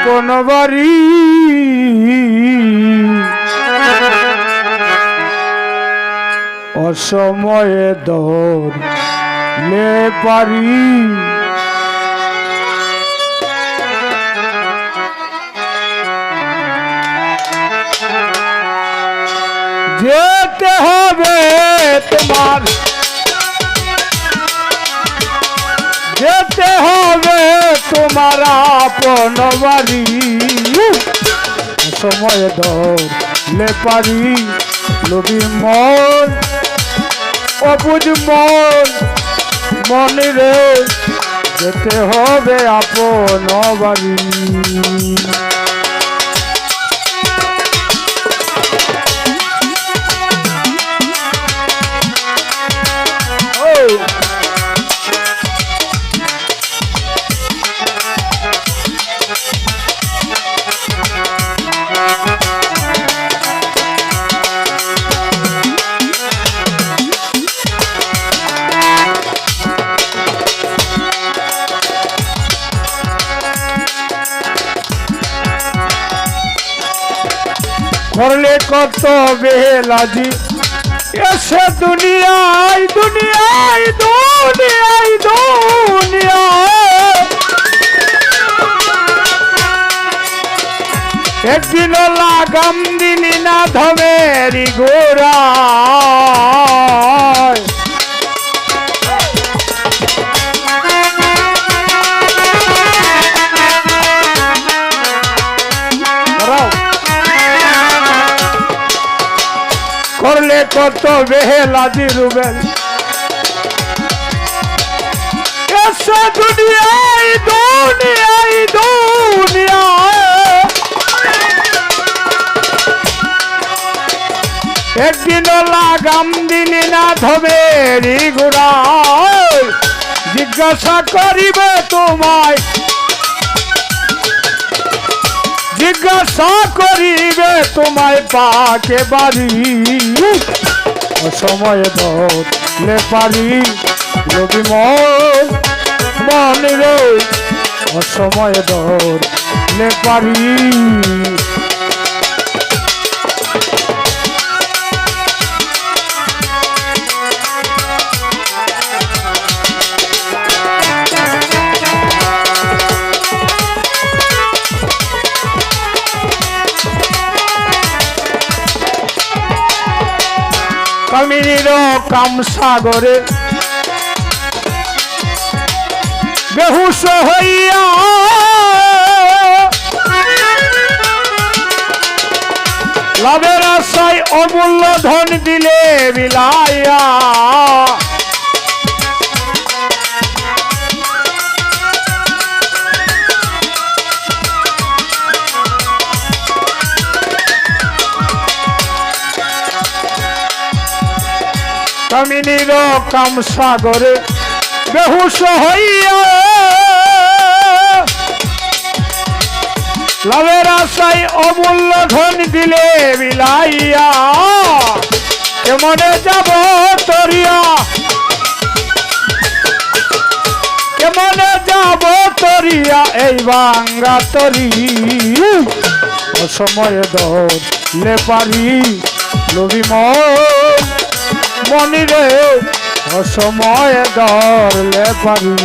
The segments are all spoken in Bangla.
আপন বাড়ি অসময়ে ধরলে পারি যেতে হবে তোমার যেতে হবে তোমার আপন বাড়ি সময় ধরলে পারি লোভী মন অবুঝ মন মনে রে যেতে হবে আপন বাড়ি করলে কত বেলাজি এসে দুনিয়ায় দুনিয়ায় দুনিয়ায় দুনিয়ায় একদিন লাগাম দিলি না ধমেরি গোড়া করলে কত বেহেলাজি রুবেল এসে দুনিয়ায় দুনিয়ায় দুনিয়ায় একদিন লাগাম দিলি না ধমেরি গোড়ায় জিজ্ঞাসা করিবে তোমায় জিজ্ঞাসা করিবে তোমায় পাকে বাড়ি অসময় ধরলে পারি লোভী মন মনে রে অসময় ধরলে পারি কামিনীর কাম সাগরে বেহুশ হইয়া লাভের আশায় অমূল্য ধন দিলে বিলাইয়া কামিনীর কাম সাগরে বেহুশ হইয়া লাভের আশায় অমূল্য ধন দিলে বিলাইয়া কেমনে যাব তরিয়া কেমনে যাব তরিয়া এই বাঙ্গা তরি অসময়ে ধরলে পারি লোভী মন মনি রে অসময়ে ধরলে পারি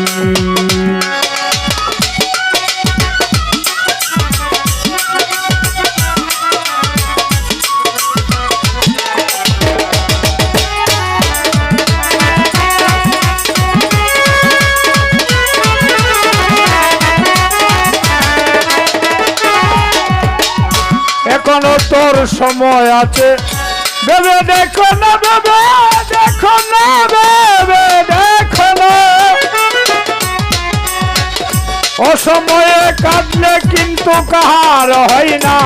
এখনো তোর সময় আছে ভেবে দেখো না ভেবে দেখো না ভেবে দেখো না অসময়ে কাঁদলে কিন্তু কাহার হয় না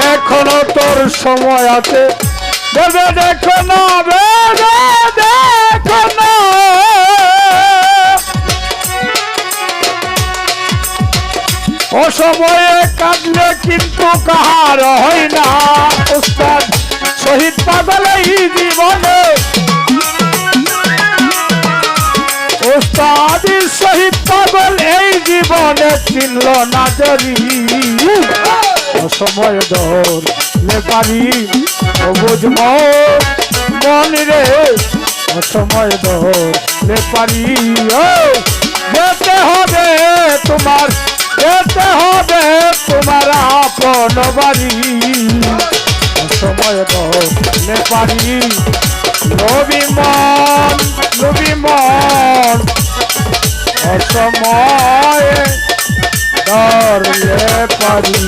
এখনো তোর সময় আছে ভেবে দেখো না ভেবে দেখো না অসময়ে কাঁদলে কিন্তু কাহার হয় না উস্তাদ শহীদ পাগল এই জীবনে উস্তাদ শহীদ পাগল এই জীবনে চিনল না জরি অসময় ধরলে পারি সবুজ মন রে অসময় ধরলে পারি যেতে হবে তোমার যেতে হবে তোমার আপন বাড়ি অসময় ধরলে পারি নবীমন অসময় ধরলে পারি